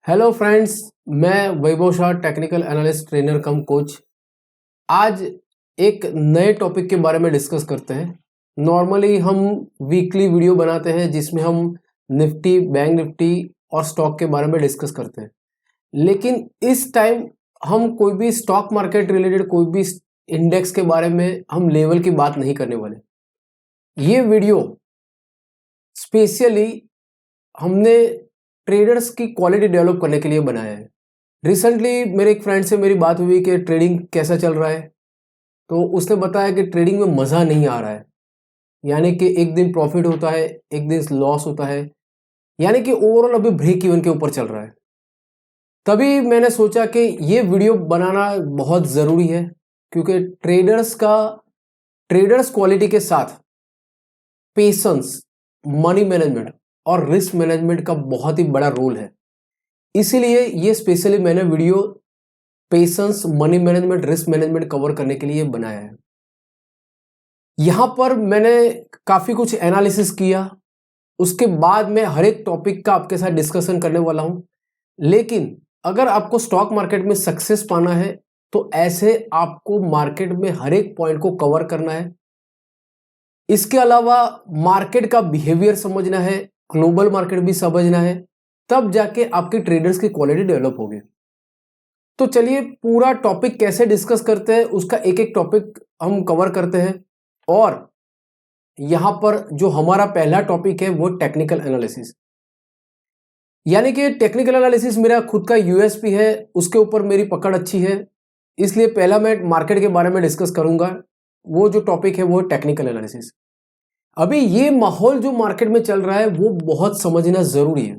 Hello friends, मैं वैभव Shah, technical analyst, trainer कम coach. आज एक नए टॉपिक के बारे में डिस्कस करते हैं। नॉर्मली हम वीकली वीडियो बनाते हैं जिसमें हम निफ्टी, बैंक निफ्टी और स्टॉक के बारे में डिस्कस करते हैं, लेकिन इस टाइम हम कोई भी स्टॉक मार्केट रिलेटेड कोई भी इंडेक्स के बारे में हम लेवल की बात नहीं करने वाले। ये वीडियो स्पेशली हमने ट्रेडर्स की क्वालिटी डेवलप करने के लिए बनाया है। रिसेंटली मेरे एक फ्रेंड से मेरी बात हुई कि ट्रेडिंग कैसा चल रहा है, तो उसने बताया कि ट्रेडिंग में मज़ा नहीं आ रहा है, यानी कि एक दिन प्रॉफिट होता है, एक दिन लॉस होता है, यानी कि ओवरऑल अभी ब्रेक इवन के ऊपर चल रहा है। तभी मैंने सोचा कि ये वीडियो बनाना बहुत ज़रूरी है, क्योंकि ट्रेडर्स क्वालिटी के साथ पेशेंस, मनी मैनेजमेंट और रिस्क मैनेजमेंट का बहुत ही बड़ा रोल है। इसीलिए ये स्पेशली मैंने video patience, money management, risk management cover करने के लिए बनाया है। यहाँ पर मैंने काफ़ी कुछ एनालिसिस किया, उसके बाद मैं हर एक टॉपिक का आपके साथ डिस्कशन करने वाला हूँ। लेकिन अगर आपको स्टॉक मार्केट में सक्सेस पाना है तो ऐसे आपको मार्केट में हर एक पॉइंट को कवर करना है। इसके अलावा मार्केट का बिहेवियर समझना है, ग्लोबल मार्केट भी समझना है, तब जाके आपके ट्रेडर्स की क्वालिटी डेवलप होगी। तो चलिए पूरा टॉपिक कैसे डिस्कस करते हैं, उसका एक एक टॉपिक हम कवर करते हैं। और यहां पर जो हमारा पहला टॉपिक है वो टेक्निकल एनालिसिस, यानी कि टेक्निकल एनालिसिस मेरा खुद का यूएसपी है, उसके ऊपर मेरी पकड़ अच्छी है, इसलिए पहला मैं मार्केट के बारे में डिस्कस करूंगा। वो जो टॉपिक है वो टेक्निकल एनालिसिस। अभी ये माहौल जो मार्केट में चल रहा है वो बहुत समझना जरूरी है।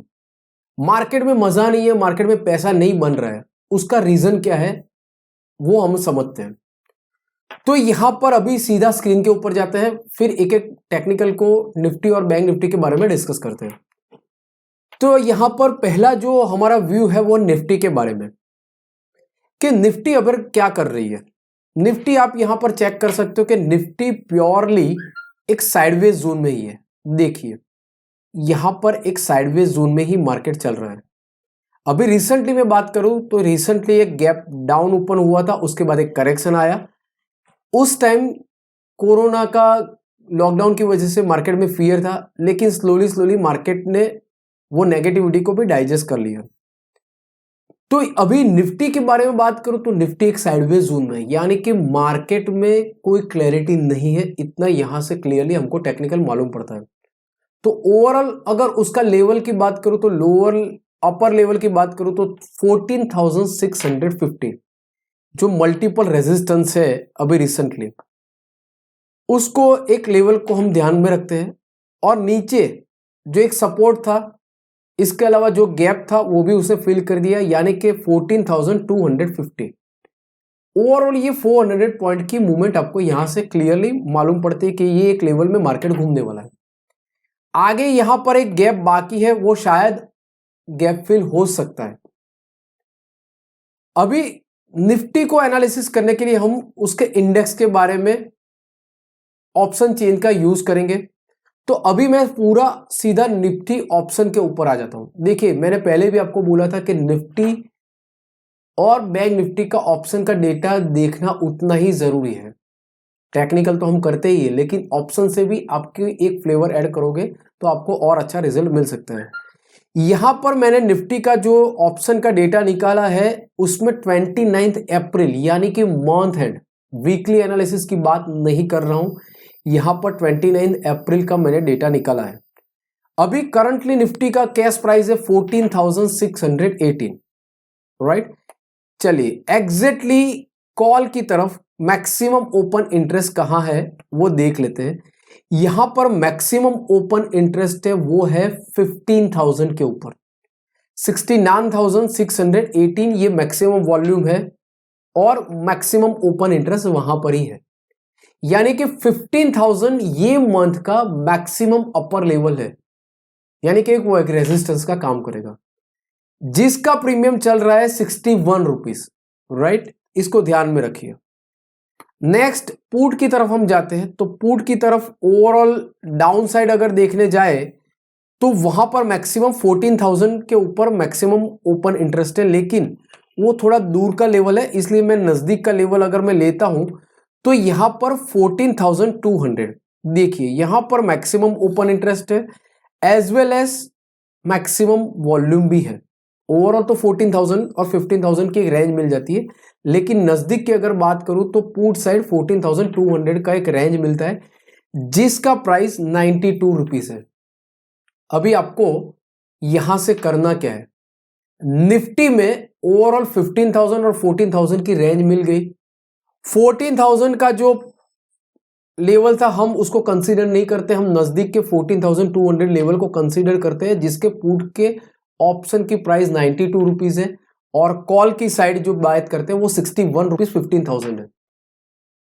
मार्केट में मजा नहीं है, मार्केट में पैसा नहीं बन रहा है, उसका रीजन क्या है वो हम समझते हैं। तो यहां पर अभी सीधा स्क्रीन के ऊपर जाते हैं, फिर एक एक टेक्निकल को, निफ्टी और बैंक निफ्टी के बारे में डिस्कस करते हैं। तो यहां पर पहला जो हमारा व्यू है वो निफ्टी के बारे में, कि निफ्टी अगर क्या कर रही है। निफ्टी आप यहां पर चेक कर सकते हो कि निफ्टी प्योरली एक साइडवेज जोन में ही है। देखिए यहां पर एक साइडवेज जोन में ही मार्केट चल रहा है। अभी रिसेंटली मैं बात करूं तो रिसेंटली एक गैप डाउन ओपन हुआ था, उसके बाद एक करेक्शन आया। उस टाइम कोरोना का लॉकडाउन की वजह से मार्केट में फियर था, लेकिन स्लोली मार्केट ने वो नेगेटिविटी को भी डाइजेस्ट कर लिया। तो अभी निफ्टी के बारे में बात करूं तो निफ्टी एक साइडवेज जोन में है, यानी कि मार्केट में कोई क्लैरिटी नहीं है, इतना यहां से क्लियरली हमको टेक्निकल मालूम पड़ता है। तो ओवरऑल अगर उसका लेवल की बात करूं तो लोअर अपर लेवल की बात करूं तो 14,650 जो मल्टीपल रेजिस्टेंस है अभी रिसेंटली, उसको एक लेवल को हम ध्यान में रखते हैं। और नीचे जो एक सपोर्ट था, इसके अलावा जो गैप था वो भी उसे फिल कर दिया, यानी कि 14,250। ओवरऑल ये 400 पॉइंट की मूवमेंट आपको यहां से क्लियरली मालूम पड़ती है कि ये एक लेवल में मार्केट घूमने वाला है। आगे यहां पर एक गैप बाकी है, वो शायद गैप फिल हो सकता है। अभी निफ्टी को एनालिसिस करने के लिए हम उसके इंडेक्स के बारे में ऑप्शन चेन का यूज करेंगे। तो अभी मैं पूरा सीधा निफ्टी ऑप्शन के ऊपर आ जाता हूं। देखिए मैंने पहले भी आपको बोला था कि निफ्टी और बैंक निफ्टी का ऑप्शन का डेटा देखना उतना ही जरूरी है। टेक्निकल तो हम करते ही है, लेकिन ऑप्शन से भी आपके एक फ्लेवर ऐड करोगे तो आपको और अच्छा रिजल्ट मिल सकता है। यहां पर मैंने निफ्टी का जो ऑप्शन का डेटा निकाला है उसमें 29 अप्रैल यानी कि मंथ एंड, वीकली एनालिसिस की बात नहीं कर रहा हूं, यहां पर 29 अप्रैल का मैंने डेटा निकाला है। अभी करंटली निफ्टी का कैश प्राइस है 14,618, राइट। चलिए एग्जैक्टली कॉल की तरफ मैक्सिमम ओपन इंटरेस्ट कहां है वो देख लेते हैं। यहां पर मैक्सिमम ओपन इंटरेस्ट है वो है 15,000 के ऊपर, 69,618 ये मैक्सिमम वॉल्यूम है और मैक्सिमम ओपन इंटरेस्ट वहां पर ही है। यानी कि 15,000 ये मंथ का मैक्सिमम अपर लेवल है, यानी कि वो एक रेजिस्टेंस का काम करेगा, जिसका प्रीमियम चल रहा है 61 रुपीज, राइट। इसको ध्यान में रखिए। नेक्स्ट पुट की तरफ हम जाते हैं, तो पुट की तरफ ओवरऑल डाउन साइड अगर देखने जाए तो वहां पर मैक्सिमम 14,000 के ऊपर मैक्सिमम ओपन इंटरेस्ट है, लेकिन वो थोड़ा दूर का लेवल है, इसलिए मैं नजदीक का लेवल अगर मैं लेता हूं तो यहां पर 14,200। देखिए यहां पर मैक्सिमम ओपन इंटरेस्ट है as well as maximum volume भी है। ओवरऑल तो 14,000 और 15,000 की एक रेंज मिल जाती है, लेकिन नजदीक की अगर बात करूं तो पुट साइड 14,200 का एक रेंज मिलता है, जिसका प्राइस 92 रुपीज है। अभी आपको यहां से करना क्या है, निफ्टी में ओवरऑल 15,000 और 14,000 की रेंज मिल गई। 14,000 का जो लेवल था हम उसको कंसीडर नहीं करते, हम नजदीक के 14,200 लेवल को कंसीडर करते हैं, जिसके पुट के ऑप्शन की प्राइस 92 रुपीज है और कॉल की साइड जो बात करते हैं वो 61 रुपीज 15,000 है।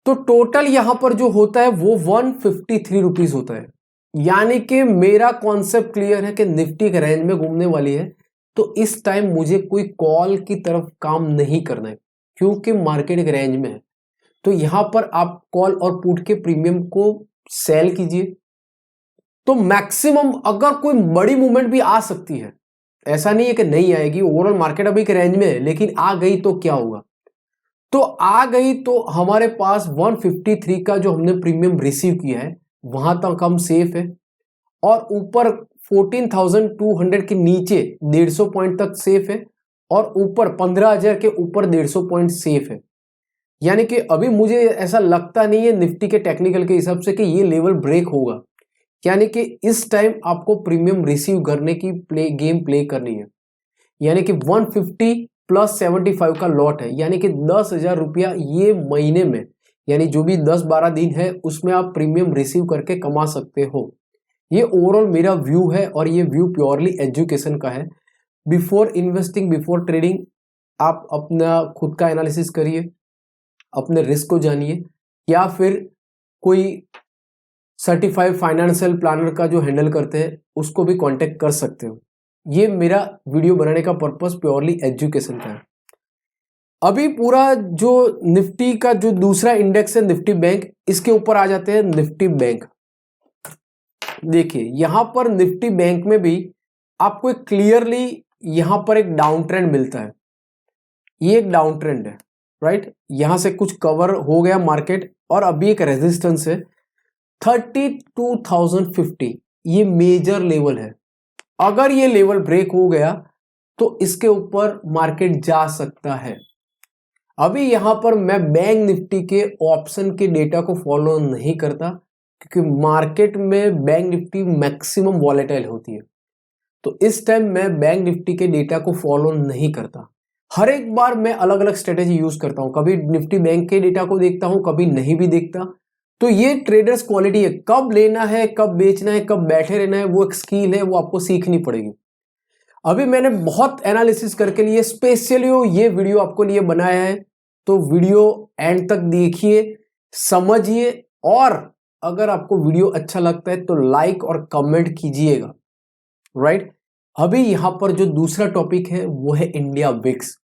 तो टोटल यहां पर जो होता है वो 153 रुपीज होता है। यानी कि मेरा कॉन्सेप्ट क्लियर है कि निफ्टी के रेंज में घूमने वाली है, तो इस टाइम मुझे कोई कॉल की तरफ काम नहीं करना है, क्योंकि मार्केट एक रेंज में है। तो यहां पर आप कॉल और पुट के प्रीमियम को सेल कीजिए। तो मैक्सिमम अगर कोई बड़ी मूवमेंट भी आ सकती है, ऐसा नहीं है कि नहीं आएगी, ओवरऑल मार्केट अभी के रेंज में है, लेकिन आ गई तो क्या होगा, तो आ गई तो हमारे पास 153 का जो हमने प्रीमियम रिसीव किया है वहां तक हम सेफ है, और ऊपर 14,200 के नीचे 150 पॉइंट तक सेफ है, और ऊपर 15,000 के ऊपर 150 पॉइंट सेफ है। यानी कि अभी मुझे ऐसा लगता नहीं है निफ्टी के टेक्निकल के हिसाब से कि ये लेवल ब्रेक होगा, यानी कि इस टाइम आपको प्रीमियम रिसीव करने की गेम प्ले करनी है। यानी कि 150 प्लस 75 का लॉट है, यानी कि 10,000 रुपया ये महीने में, यानी जो भी 10-12 दिन है उसमें आप प्रीमियम रिसीव करके कमा सकते हो। ये ओवरऑल मेरा व्यू है, और ये व्यू प्योरली एजुकेशन का है। बिफोर इन्वेस्टिंग, बिफोर ट्रेडिंग, आप अपना खुद का एनालिसिस करिए, अपने रिस्क को जानिए, या फिर कोई सर्टिफाइड फाइनेंशियल प्लानर का जो हैंडल करते हैं उसको भी कांटेक्ट कर सकते हो। ये मेरा वीडियो बनाने का पर्पस प्योरली एजुकेशन का है। अभी पूरा जो निफ्टी का जो दूसरा इंडेक्स है निफ्टी बैंक, इसके ऊपर आ जाते हैं निफ्टी बैंक। देखिए यहां पर निफ्टी बैंक में भी आपको एक क्लियरली यहां पर एक डाउन ट्रेंड मिलता है, ये एक डाउन ट्रेंड है, राइट। यहां से कुछ कवर हो गया मार्केट, और अभी एक रेजिस्टेंस है 32,050, ये मेजर लेवल है। अगर ये लेवल ब्रेक हो गया तो इसके ऊपर मार्केट जा सकता है। अभी यहां पर मैं बैंक निफ्टी के ऑप्शन के डेटा को फॉलो नहीं करता, क्योंकि मार्केट में बैंक निफ्टी मैक्सिमम वॉलेटाइल होती है, तो इस टाइम मैं बैंक निफ्टी के डेटा को फॉलो नहीं करता। हर एक बार मैं अलग अलग स्ट्रेटेजी यूज करता हूं, कभी निफ्टी बैंक के डेटा को देखता हूं, कभी नहीं भी देखता। तो ये ट्रेडर्स क्वालिटी है, कब लेना है, कब बेचना है, कब बैठे रहना है, वो एक स्किल है, वो आपको सीखनी पड़ेगी। अभी मैंने बहुत एनालिसिस करके लिए स्पेशली ये वीडियो आपको लिए बनाया है, तो वीडियो एंड तक देखिए, समझिए, और अगर आपको वीडियो अच्छा लगता है तो लाइक और कमेंट कीजिएगा, राइट। अभी यहां पर जो दूसरा टॉपिक है वो है India VIX.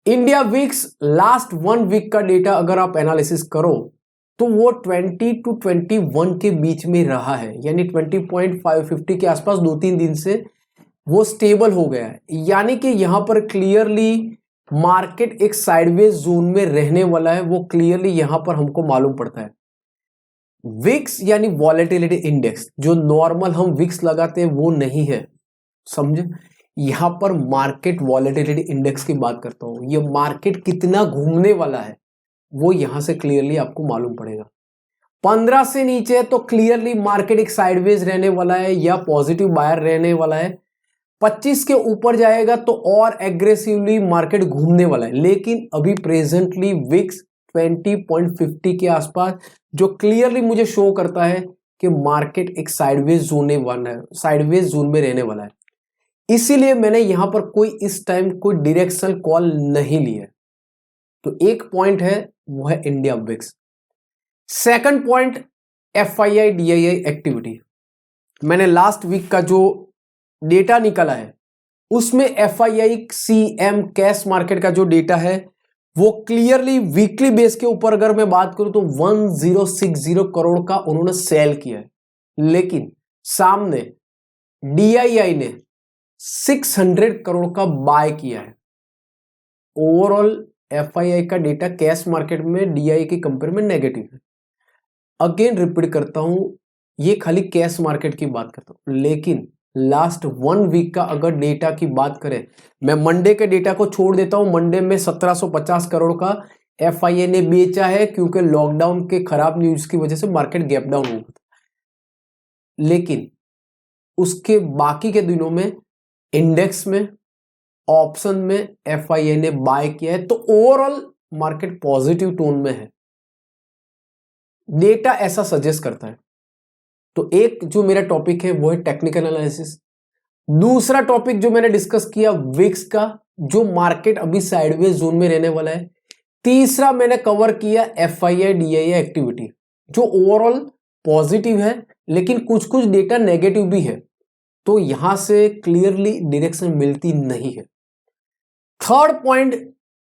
India VIX last 1 week का डेटा अगर आप एनालिसिस करो तो वो 20 to 21 के बीच में रहा है, यानी 20.550 के आसपास 2-3 दिन से वो स्टेबल हो गया है। यानी कि यहां पर क्लियरली मार्केट एक साइडवेज जोन में रहने वाला है, वो क्लियरली यहां पर हमको मालूम पड़ता है। विक्स यानी वॉलेटिलिटी इंडेक्स, जो नॉर्मल हम विक्स लगाते हैं वो नहीं है, समझे। यहां पर मार्केट वॉलेटिलिटी इंडेक्स की बात करता हूं, ये मार्केट कितना घूमने वाला है वो यहां से क्लियरली आपको मालूम पड़ेगा। 15 से नीचे है तो क्लियरली मार्केट एक साइडवेज रहने वाला है या पॉजिटिव बायर रहने वाला है। 25 के ऊपर जाएगा तो और एग्रेसिवली मार्केट घूमने वाला है, लेकिन अभी प्रेजेंटली विक्स 20.50 के आसपास, जो क्लियरली मुझे शो करता है कि मार्केट एक साइडवेज जोन वाला है, साइडवेज जोन में रहने वाला है। इसीलिए मैंने यहां पर कोई इस टाइम कोई डायरेक्शनल कॉल नहीं लिया। तो एक पॉइंट है वो है India Vicks. Second point FII DII activity. मैंने लास्ट वीक का जो डेटा निकाला है उसमें FII CM कैश मार्केट का जो डेटा है वो क्लियरली वीकली बेस के ऊपर अगर मैं बात करूं तो 1060 करोड़ का उन्होंने सेल किया है, लेकिन सामने DII ने 600 करोड़ का बाय किया है। ओवरऑल FII का डेटा कैश मार्केट में DII के कंपेयर में नेगेटिव है। अगेन रिपीट करता हूं, ये खाली कैश मार्केट की बात करता हूं, लेकिन लास्ट 1 वीक का अगर डेटा की बात करें, मैं मंडे के डेटा को छोड़ देता हूं। मंडे में 1750 करोड़ का FII ने बेचा है क्योंकि लॉकडाउन के खराब न्यूज की वजह से मार्केट गैप डाउन हो गया, लेकिन उसके बाकी के दिनों में इंडेक्स में, ऑप्शन में FII ने बाय किया है। तो ओवरऑल मार्केट पॉजिटिव टोन में है, डेटा ऐसा सजेस्ट करता है। तो एक जो मेरा टॉपिक है वो है टेक्निकल एनालिसिस। दूसरा टॉपिक जो मैंने डिस्कस किया विक्स का, जो मार्केट अभी साइडवेज जोन में रहने वाला है। तीसरा मैंने कवर किया FII DII एक्टिविटी, जो ओवरऑल पॉजिटिव है लेकिन कुछ कुछ डेटा नेगेटिव भी है, तो यहां से क्लियरली डायरेक्शन मिलती नहीं है। थर्ड पॉइंट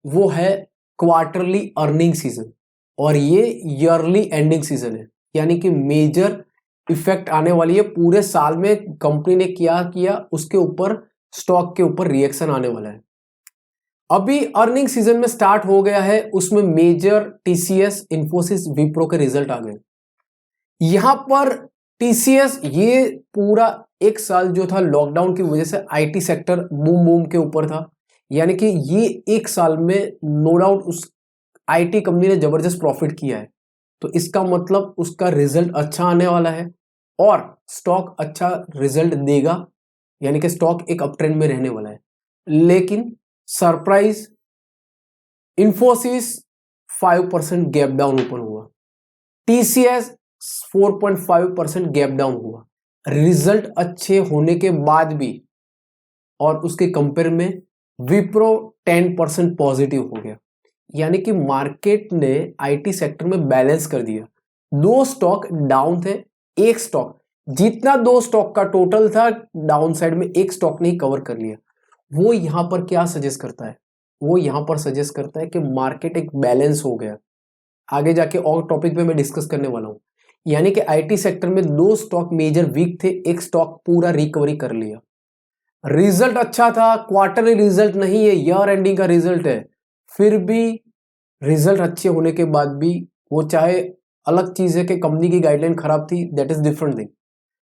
वो है क्वार्टरली अर्निंग सीजन, और ये ईयरली एंडिंग सीजन है, यानी कि मेजर इफेक्ट आने वाली है। पूरे साल में कंपनी ने क्या किया उसके ऊपर, स्टॉक के ऊपर रिएक्शन आने वाला है। अभी अर्निंग सीजन में स्टार्ट हो गया है, उसमें मेजर TCS, इन्फोसिस, विप्रो के रिजल्ट आ गए। यहां पर TCS ये पूरा एक साल जो था लॉकडाउन की वजह से IT सेक्टर बूम बूम के ऊपर था, यानी कि ये एक साल में नो डाउट उस IT कंपनी ने जबरदस्त प्रॉफिट किया है। तो इसका मतलब उसका रिजल्ट अच्छा आने वाला है और स्टॉक अच्छा रिजल्ट देगा, यानी कि स्टॉक एक अप ट्रेंड में रहने वाला है। लेकिन surprise, Infosys 5% gap down open हुआ, TCS 4.5% गैप डाउन हुआ, रिजल्ट अच्छे होने के बाद भी। और उसके कंपेयर में विप्रो 10% पॉजिटिव हो गया, यानी कि मार्केट ने IT सेक्टर में बैलेंस कर दिया। 2 स्टॉक डाउन थे, एक स्टॉक, जितना 2 स्टॉक का टोटल था डाउन साइड में एक स्टॉक ने कवर कर लिया। वो यहां पर क्या सजेस्ट करता है, वो यहां पर सजेस्ट करता है कि मार्केट एक बैलेंस हो गया। आगे जाके और टॉपिक पे मैं डिस्कस करने वाला हूं, यानी कि IT सेक्टर में 2 स्टॉक मेजर वीक थे, एक स्टॉक पूरा रिकवरी कर लिया। रिजल्ट अच्छा था, क्वार्टरली रिजल्ट नहीं है, ईयर एंडिंग का रिजल्ट है, फिर भी रिजल्ट अच्छे होने के बाद भी वो, चाहे अलग चीज है कि कंपनी की गाइडलाइन खराब थी, दैट इज डिफरेंट थिंग,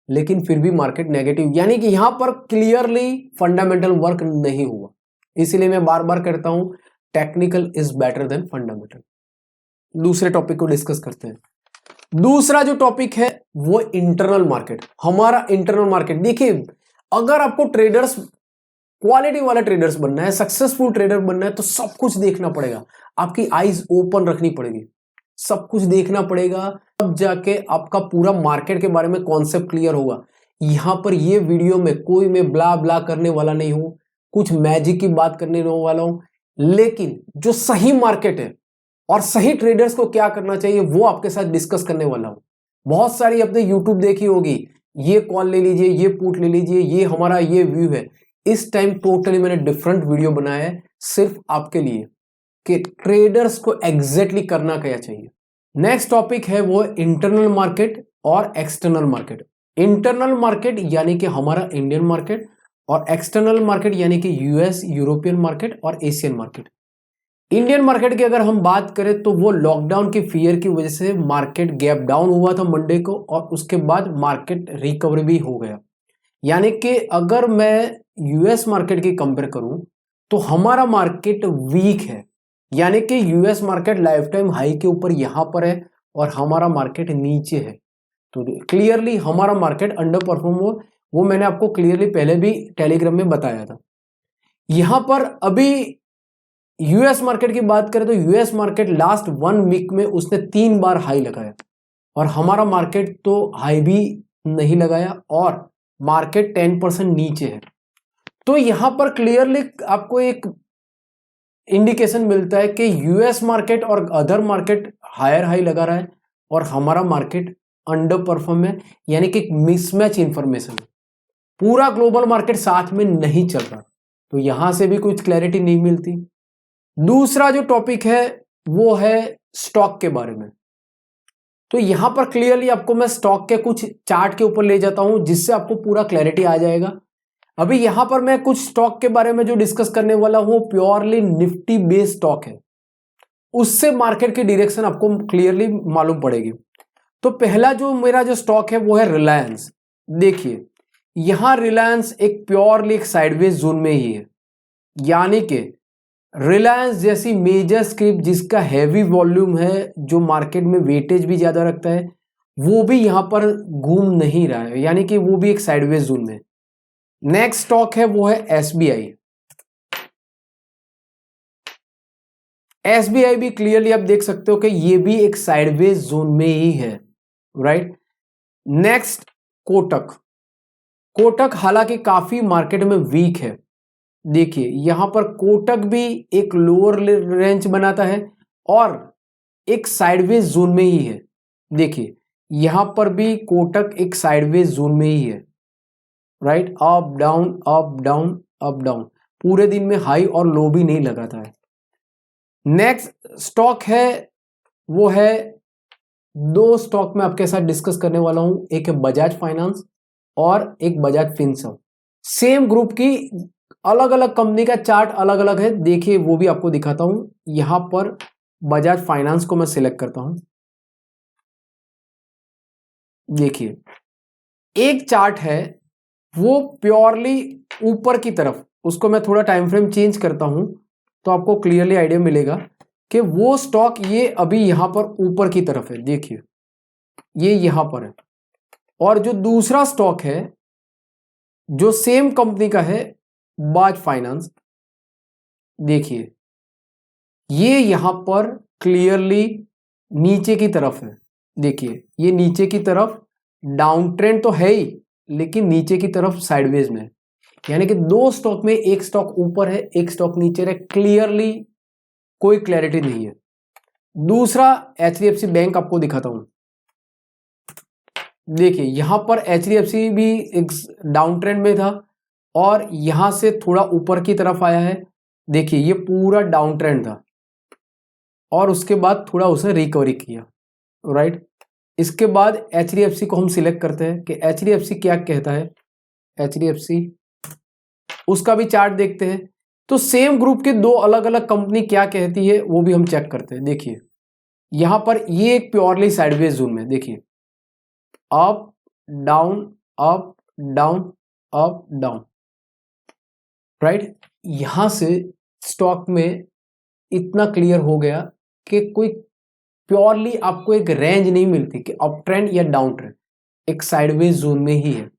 लेकिन फिर भी मार्केट नेगेटिव, यानी कि यहां पर क्लियरली फंडामेंटल वर्क नहीं हुआ। इसीलिए मैं बार बार कहता हूं technical is better than fundamental. दूसरे टॉपिक को डिस्कस करते हैं। दूसरा जो टॉपिक है वो इंटरनल मार्केट। हमारा इंटरनल मार्केट, देखिए अगर आपको ट्रेडर्स, क्वालिटी वाला ट्रेडर्स बनना है, सक्सेसफुल ट्रेडर बनना है, तो सब कुछ देखना पड़ेगा, आपकी आईज ओपन रखनी पड़ेगी, सब कुछ देखना पड़ेगा, तब जाके आपका पूरा मार्केट के बारे में कॉन्सेप्ट क्लियर होगा। यहां पर ये वीडियो में कोई मैं ब्ला ब्ला करने वाला नहीं हूं, कुछ मैजिक की बात करने वाला हूं, लेकिन जो सही मार्केट है और सही ट्रेडर्स को क्या करना चाहिए वो आपके साथ डिस्कस करने वाला हूं। बहुत सारी अपने यूट्यूब देखी होगी, ये कॉल ले लीजिए, ये पुट ले लीजिए, ये हमारा ये व्यू है। इस टाइम टोटली मैंने डिफरेंट वीडियो बनाया है सिर्फ आपके लिए कि ट्रेडर्स को एग्जैक्टली करना क्या चाहिए। नेक्स्ट टॉपिक है वो इंटरनल मार्केट और एक्सटर्नल मार्केट। इंटरनल मार्केट यानी कि हमारा इंडियन मार्केट, और एक्सटर्नल मार्केट यानी कि US, यूरोपियन मार्केट और एशियन मार्केट। इंडियन मार्केट की अगर हम बात करें तो वो लॉकडाउन की फियर की वजह से मार्केट गैप डाउन हुआ था मंडे को, और उसके बाद मार्केट रिकवरी भी हो गया। यानी कि अगर मैं US मार्केट की कंपेयर करूं तो हमारा मार्केट वीक है, यानी कि US market life time high के ऊपर यहां पर है और हमारा मार्केट नीचे है। तो क्लियरली हमारा मार्केट अंडर परफॉर्म हुआ। वो मैंने आपको क्लियरली पहले भी टेलीग्राम में बताया था। यहां पर अभी यूएस मार्केट की बात करें तो यूएस मार्केट लास्ट 1 वीक में उसने 3 बार हाई लगाया और हमारा मार्केट तो हाई भी नहीं लगाया और मार्केट 10% नीचे है। तो यहां पर क्लियरली आपको एक इंडिकेशन मिलता है कि यूएस मार्केट और अदर मार्केट हायर हाई लगा रहा है और हमारा मार्केट अंडर परफॉर्म है, यानी कि मिसमैच इंफॉर्मेशन है। पूरा ग्लोबल मार्केट साथ में नहीं चल रहा, तो यहां से भी कुछ क्लैरिटी नहीं मिलती। दूसरा जो टॉपिक है वो है स्टॉक के बारे में। तो यहां पर क्लियरली आपको मैं स्टॉक के कुछ चार्ट के ऊपर ले जाता हूं जिससे आपको पूरा क्लैरिटी आ जाएगा। अभी यहां पर मैं कुछ स्टॉक के बारे में जो डिस्कस करने वाला हूं प्योरली निफ्टी बेस्ड स्टॉक है, उससे मार्केट की डायरेक्शन आपको क्लियरली मालूम पड़ेगी। तो पहला जो मेरा जो स्टॉक है वो है रिलायंस। देखिए यहां रिलायंस एक प्योरली एक साइडवेज जोन में ही है, यानी कि रिलायंस जैसी मेजर स्क्रिप्ट जिसका हैवी वॉल्यूम है, जो मार्केट में वेटेज भी ज्यादा रखता है, वो भी यहां पर घूम नहीं रहा है, यानी कि वो भी एक साइडवेज जोन में। नेक्स्ट स्टॉक है वो है एसबीआई। एसबीआई भी क्लियरली आप देख सकते हो कि ये भी एक साइडवेज जोन में ही है, राइट। नेक्स्ट कोटक। कोटक हालांकि काफी मार्केट में वीक है। देखिए यहां पर कोटक भी एक लोअर रेंज बनाता है और एक साइडवेज जोन में ही है। देखिए यहां पर भी कोटक एक साइडवेज जोन में ही है, right. Up down up down up down, पूरे दिन में हाई और लो भी नहीं लगाता है। नेक्स्ट स्टॉक है वो है, दो स्टॉक मैं आपके साथ डिस्कस करने वाला हूं, एक है बजाज फाइनेंस और एक बजाज फिनसर्व। सेम ग्रुप की अलग अलग कंपनी का चार्ट अलग अलग है, देखिए वो भी आपको दिखाता हूं। यहां पर बजाज फाइनेंस को मैं सिलेक्ट करता हूं। देखिए एक चार्ट है वो प्योरली ऊपर की तरफ, उसको मैं थोड़ा टाइम फ्रेम चेंज करता हूं तो आपको क्लियरली आइडिया मिलेगा कि वो स्टॉक ये अभी यहां पर ऊपर की तरफ है। देखिए ये यहां पर है, और जो दूसरा स्टॉक है जो सेम कंपनी का है बजाज फाइनेंस, देखिए ये यहां पर क्लियरली नीचे की तरफ है। देखिए ये नीचे की तरफ डाउन ट्रेंड तो है ही, लेकिन नीचे की तरफ साइडवेज में, यानी कि दो स्टॉक में एक स्टॉक ऊपर है एक स्टॉक नीचे है, क्लियरली कोई क्लैरिटी नहीं है। दूसरा एचडीएफसी बैंक आपको दिखाता हूं। देखिए यहां पर एचडीएफसी भी एक डाउन ट्रेंड में था और यहां से थोड़ा ऊपर की तरफ आया है। देखिए ये पूरा डाउन ट्रेंड था और उसके बाद थोड़ा उसने रिकवरी किया, राइट। इसके बाद एचडीएफसी को हम सिलेक्ट करते हैं कि एचडीएफसी क्या कहता है। एचडीएफसी उसका भी चार्ट देखते हैं, तो सेम ग्रुप के दो अलग अलग कंपनी क्या कहती है वो भी हम चेक करते हैं। देखिए यहां पर ये एक प्योरली साइडवेज जोन में, देखिए up down up down up down, right. यहां से स्टॉक में इतना क्लियर हो गया कि कोई प्योरली आपको एक रेंज नहीं मिलती कि अप ट्रेंड या डाउन ट्रेंड, एक साइडवेज जोन में ही है।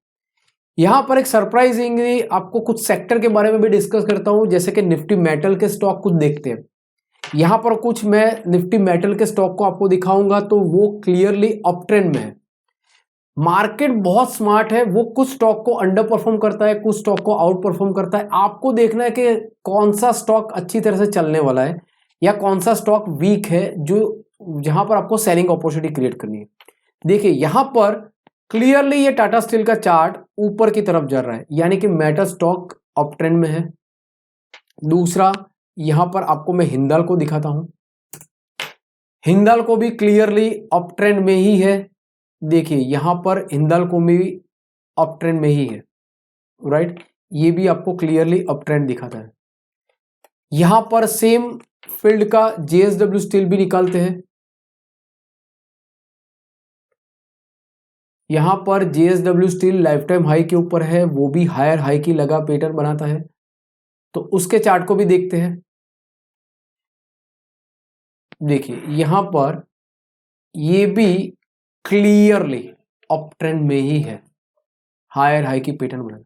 यहां पर एक सरप्राइजिंगली आपको कुछ सेक्टर के बारे में भी डिस्कस करता हूं, जैसे कि निफ्टी मेटल के स्टॉक कुछ देखते हैं। यहां पर कुछ मैं निफ्टी मेटल के स्टॉक को आपको दिखाऊंगा तो वो क्लियरली अप ट्रेंड में है। मार्केट बहुत स्मार्ट है, वो कुछ स्टॉक को अंडर परफॉर्म करता है, कुछ स्टॉक को आउट परफॉर्म करता है। आपको देखना है कि कौन सा स्टॉक अच्छी तरह से चलने वाला है या कौन सा स्टॉक वीक है, जो जहां पर आपको सेलिंग अपॉर्चुनिटी क्रिएट करनी है। देखिए यहां पर क्लियरली ये टाटा स्टील का चार्ट ऊपर की तरफ जा रहा है, यानी कि मेटल स्टॉक अप ट्रेंड में है। दूसरा यहां पर आपको मैं हिंदाल को दिखाता हूं। हिंदाल को भी क्लियरली अप ट्रेंड में ही है। देखिए यहां पर हिंदाल को भी अप ट्रेंड में ही है, राइट। ये भी आपको क्लियरली अप ट्रेंड दिखाता है। यहां पर सेम फील्ड का जेएसडब्ल्यू स्टील भी निकालते हैं। यहां पर JSW still life time high के ऊपर है, वो भी हायर हाई की लगा पैटर्न बनाता है, तो उसके चार्ट को भी देखते हैं। देखिए यहां पर ये भी क्लियरली अप ट्रेंड में ही है, हायर हाई की पैटर्न बनाना।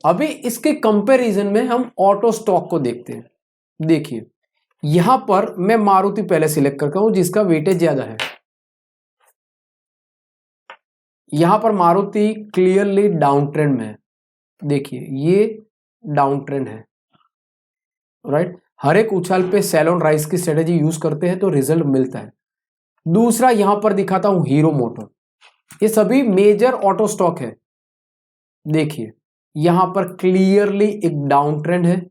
अभी इसके कंपैरिजन में हम ऑटो स्टॉक को देखते हैं। देखिए यहां पर मैं मारुति पहले सिलेक्ट करता हूं जिसका वेटेज ज्यादा है। यहां पर मारुति क्लियरली डाउन ट्रेंड में है। देखिए ये डाउन ट्रेंड है, राइट। हर एक उछाल पे सेल ऑन राइज की स्ट्रेटेजी यूज करते हैं तो रिजल्ट मिलता है। दूसरा यहां पर दिखाता हूं हीरो मोटर, ये सभी मेजर ऑटो स्टॉक है। देखिए यहां पर क्लियरली एक डाउन ट्रेंड है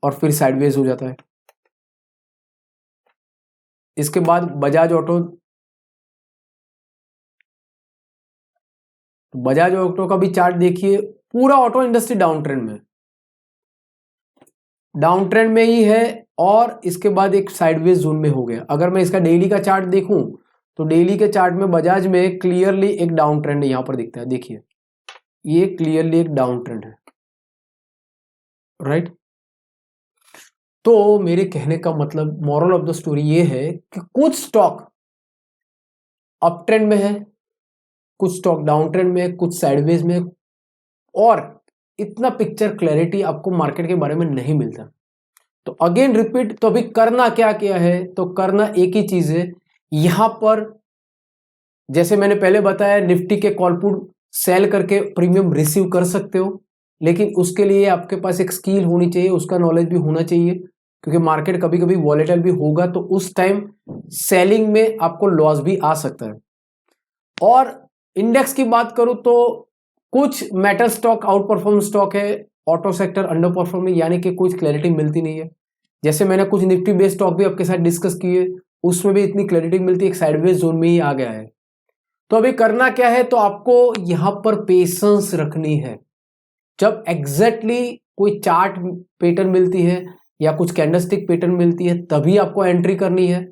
और फिर साइडवेज हो जाता है। इसके बाद बजाज ऑटो, बजाज ऑटो का भी चार्ट देखिए, पूरा ऑटो इंडस्ट्री डाउन ट्रेंड में, डाउन ट्रेंड में ही है और इसके बाद एक साइडवेज जोन में हो गया। अगर मैं इसका डेली का चार्ट देखूं तो डेली के चार्ट में बजाज में क्लियरली एक डाउन ट्रेंड यहां पर दिखता है। देखिए ये क्लियरली एक डाउन ट्रेंड है, राइट। तो मेरे कहने का मतलब, मॉरल ऑफ द स्टोरी ये है कि कुछ स्टॉक अप ट्रेंड में है, कुछ स्टॉक डाउन ट्रेंड में है, कुछ साइडवेज में, और इतना पिक्चर क्लैरिटी आपको मार्केट के बारे में नहीं मिलता। तो अगेन रिपीट, तो अभी करना क्या क्या है, तो करना एक ही चीज है। यहां पर जैसे मैंने पहले बताया, निफ्टी के कॉल पुट सेल करके प्रीमियम रिसीव कर सकते हो, लेकिन उसके लिए आपके पास एक स्किल होनी चाहिए, उसका नॉलेज भी होना चाहिए, क्योंकि मार्केट कभी कभी वॉलेटाइल भी होगा तो उस टाइम सेलिंग में आपको लॉस भी आ सकता है। और इंडेक्स की बात करूं तो कुछ metal stock out perform stock है, ऑटो सेक्टर अंडर परफॉर्मिंग, यानी कि कुछ क्लैरिटी मिलती नहीं है। जैसे मैंने कुछ निफ्टी बेस्ड स्टॉक भी आपके साथ डिस्कस किए, उसमें भी इतनी क्लैरिटी मिलती है, एक साइडवेज जोन में ही आ गया है। तो अभी करना क्या है, तो आपको यहां पर पेशेंस रखनी है। जब एग्जैक्टली कोई चार्ट पैटर्न मिलती है या कुछ कैंडलस्टिक पैटर्न मिलती है तभी आपको एंट्री करनी है।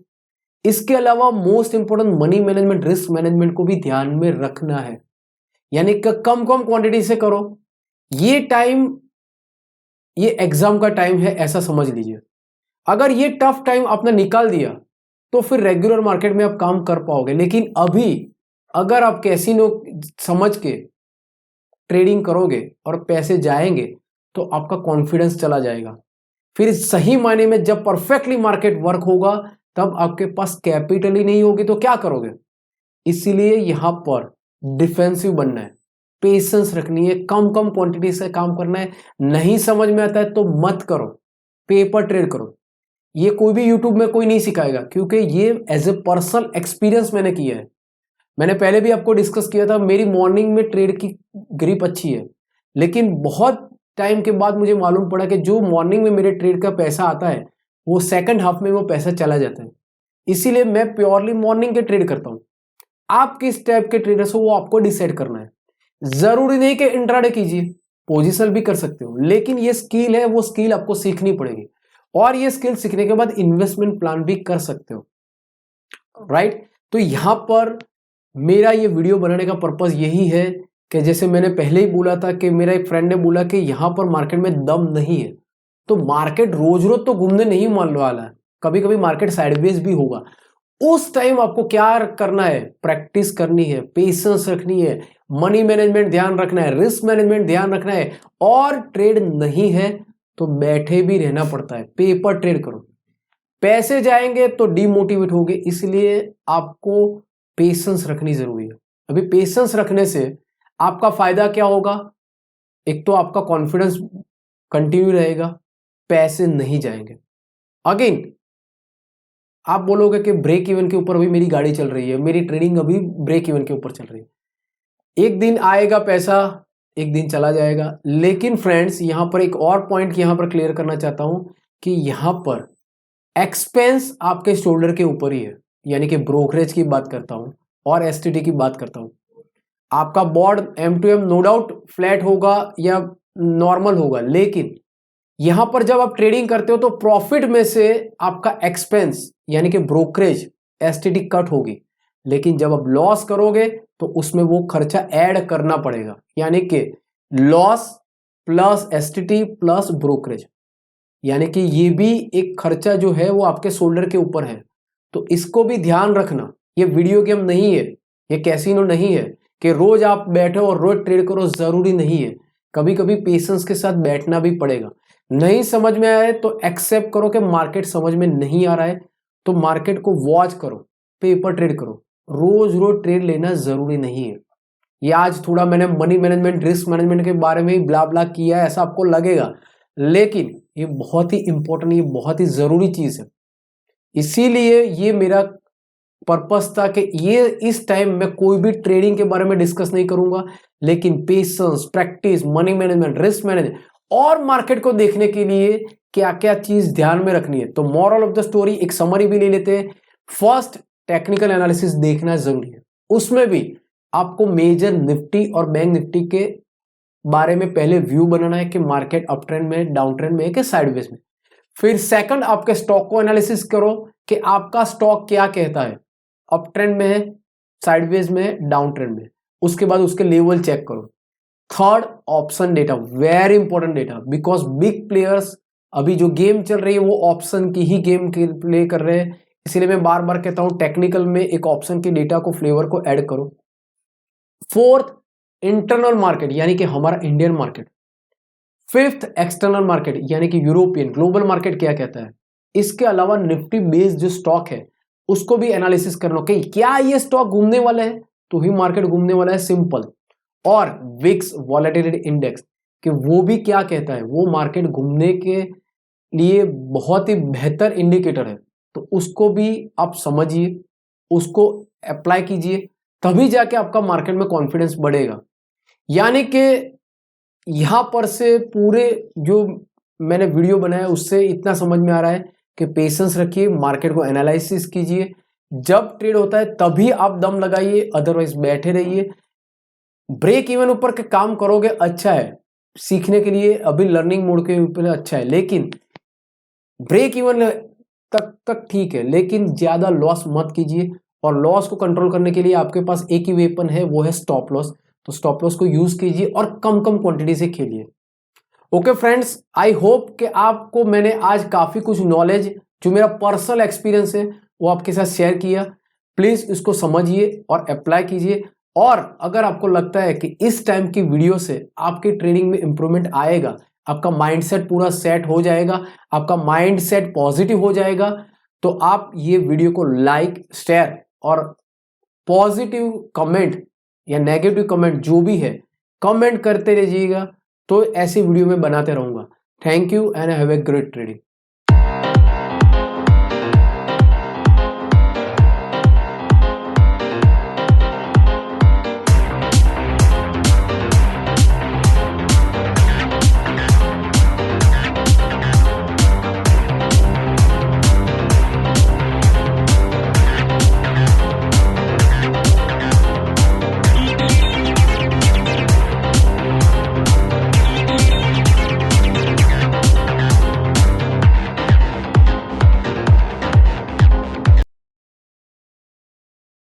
इसके अलावा most important money management, risk management को भी ध्यान में रखना है, यानी कि कम कम क्वांटिटी से करो। ये टाइम, ये एग्जाम का टाइम है ऐसा समझ लीजिए। अगर ये टफ टाइम आपने निकाल दिया तो फिर रेगुलर मार्केट में आप काम कर पाओगे, लेकिन अभी अगर आप कैसीनो समझ के ट्रेडिंग करोगे और पैसे जाएंगे तो आपका कॉन्फिडेंस चला जाएगा। फिर सही मायने में जब परफेक्टली मार्केट वर्क होगा तब आपके पास कैपिटल ही नहीं होगी तो क्या करोगे। इसीलिए यहां पर डिफेंसिव बनना है, पेशेंस रखनी है, कम कम क्वांटिटी से काम करना है। नहीं समझ में आता है तो मत करो, पेपर ट्रेड करो। ये कोई भी यूट्यूब में कोई नहीं सिखाएगा, क्योंकि ये एज ए पर्सनल एक्सपीरियंस मैंने किया है। मैंने पहले भी आपको डिस्कस किया था, मेरी मॉर्निंग में ट्रेड की ग्रिप अच्छी है, लेकिन बहुत टाइम के बाद मुझे मालूम पड़ा कि जो मॉर्निंग में मेरे ट्रेड का पैसा आता है वो सेकंड हाफ में वो पैसा चला जाता है। इसीलिए मैं प्योरली मॉर्निंग के ट्रेड करता हूं। आप किस टाइप के ट्रेडर्स हो वो आपको डिसाइड करना है। जरूरी नहीं कि इंट्राडे कीजिए, पोजिशनल भी कर सकते हो, लेकिन ये स्किल है, वो स्किल आपको सीखनी पड़ेगी, और ये स्किल सीखने के बाद इन्वेस्टमेंट प्लान भी कर सकते हो, राइट। तो यहां पर मेरा ये वीडियो बनाने का पर्पस यही है कि जैसे मैंने पहले ही बोला था कि मेरा एक फ्रेंड ने बोला कि यहां पर मार्केट में दम नहीं है, तो मार्केट रोज रोज तो घूमने नहीं मान वाला है, कभी कभी मार्केट साइडवेज भी होगा। उस टाइम आपको क्या करना है, प्रैक्टिस करनी है, पेशेंस रखनी है, मनी मैनेजमेंट ध्यान रखना है, रिस्क मैनेजमेंट ध्यान रखना है, और ट्रेड नहीं है तो बैठे भी रहना पड़ता है, पेपर ट्रेड करो। पैसे जाएंगे तो डिमोटिवेट होगे, इसलिए आपको पेशेंस रखनी जरूरी है। अभी पेशेंस रखने से आपका फायदा क्या होगा, एक तो आपका कॉन्फिडेंस कंटिन्यू रहेगा, पैसे नहीं जाएंगे। अगेन आप बोलोगे कि ब्रेक इवन के ऊपर अभी मेरी गाड़ी चल रही है, मेरी ट्रेडिंग अभी ब्रेक इवन के ऊपर चल रही है, एक दिन आएगा पैसा, एक दिन चला जाएगा। लेकिन फ्रेंड्स यहां पर एक और पॉइंट यहां पर क्लियर करना चाहता हूं कि यहां पर एक्सपेंस आपके शोल्डर के ऊपर ही है, यानी कि ब्रोकरेज की बात करता हूं और एसटीटी की बात करता हूं। आपका board M2M no doubt flat होगा या नॉर्मल होगा, लेकिन यहां पर जब आप ट्रेडिंग करते हो तो प्रॉफिट में से आपका एक्सपेंस यानी कि ब्रोकरेज एसटीटी कट होगी, लेकिन जब आप लॉस करोगे तो उसमें वो खर्चा ऐड करना पड़ेगा, यानी कि loss plus STT plus brokerage, यानी कि ये भी एक खर्चा जो है वो आपके शोल्डर के ऊपर है। तो इसको भी ध्यान रखना। ये वीडियो गेम नहीं है, ये कैसीनो नहीं है, कि रोज आप बैठो और रोज ट्रेड करो, जरूरी नहीं है। कभी कभी पेशेंस के साथ बैठना भी पड़ेगा। नहीं समझ में आया है तो एक्सेप्ट करो कि मार्केट समझ में नहीं आ रहा है, तो मार्केट को वॉच करो, पेपर ट्रेड करो। रोज रोज ट्रेड लेना जरूरी नहीं है। ये आज थोड़ा मैंने मनी मैनेजमेंट, रिस्क मैनेजमेंट के बारे में ही ब्ला ब्ला किया है, ऐसा आपको लगेगा, लेकिन ये बहुत ही इंपॉर्टेंट, ये बहुत ही जरूरी चीज है। इसीलिए ये मेरा पर्पस था कि ये इस टाइम मैं कोई भी ट्रेडिंग के बारे में डिस्कस नहीं करूंगा, लेकिन patience, practice, money management, risk management और मार्केट को देखने के लिए क्या क्या चीज ध्यान में रखनी है। तो मॉरल ऑफ द स्टोरी, एक समरी भी ले लेते हैं। फर्स्ट, टेक्निकल एनालिसिस देखना जरूरी है। उसमें भी आपको मेजर निफ्टी और बैंक निफ्टी के बारे में पहले व्यू बनाना है कि मार्केट अप ट्रेंड में, डाउन ट्रेंड में है कि साइडवेज में। फिर सेकंड, आपके स्टॉक को एनालिसिस करो कि आपका स्टॉक क्या कहता है, अप ट्रेंड में है, साइडवेज में है, डाउन ट्रेंड में। उसके बाद उसके लेवल चेक करो। Third, option data, very important data, because big players अभी जो गेम चल रही है वो ऑप्शन की ही गेम प्ले कर रहे हैं। इसलिए मैं बार बार कहता हूं टेक्निकल में एक ऑप्शन के डेटा को, फ्लेवर को ऐड करो। फोर्थ, इंटरनल मार्केट यानी कि हमारा Indian market. Fifth, external market यानी कि यूरोपियन, ग्लोबल मार्केट क्या कहता है। इसके अलावा निफ्टी बेस्ड जो स्टॉक है उसको भी एनालिसिस करना कि क्या ये स्टॉक घूमने वाला है तो ही मार्केट घूमने वाला है, सिंपल। और विक्स वॉलेटिलिटी इंडेक्स कि वो भी क्या कहता है, वो मार्केट घूमने के लिए बहुत ही बेहतर इंडिकेटर है। तो उसको भी आप समझिए, उसको अप्लाई कीजिए, तभी जाके आपका मार्केट में कॉन्फिडेंस बढ़ेगा। यानी कि यहां पर से पूरे जो मैंने वीडियो बनाया उससे इतना समझ में आ रहा है कि पेशेंस रखिए, मार्केट को एनालिसिस कीजिए, जब ट्रेड होता है तभी आप दम लगाइए, अदरवाइज बैठे रहिए। ब्रेक इवन ऊपर के काम करोगे अच्छा है, सीखने के लिए अभी लर्निंग मोड के ऊपर अच्छा है, लेकिन ब्रेक इवन तक ठीक है, लेकिन ज्यादा लॉस मत कीजिए। और लॉस को कंट्रोल करने के लिए आपके पास एक ही वेपन है, वो है स्टॉप लॉस। तो स्टॉप लॉस को यूज कीजिए और कम कम क्वांटिटी से खेलिए। ओके फ्रेंड्स, आई होप कि आपको मैंने आज काफी कुछ नॉलेज, जो मेरा पर्सनल एक्सपीरियंस है वो आपके साथ शेयर किया। प्लीज इसको समझिए और अप्लाई कीजिए। और अगर आपको लगता है कि इस टाइम की वीडियो से आपके ट्रेडिंग में इंप्रूवमेंट आएगा, आपका माइंडसेट पूरा सेट हो जाएगा, आपका माइंडसेट पॉजिटिव हो जाएगा, तो आप ये वीडियो को लाइक, शेयर और पॉजिटिव कमेंट या नेगेटिव कमेंट जो भी है कमेंट करते रहिएगा। तो ऐसी वीडियो में बनाते रहूंगा। Thank you and have a great trading.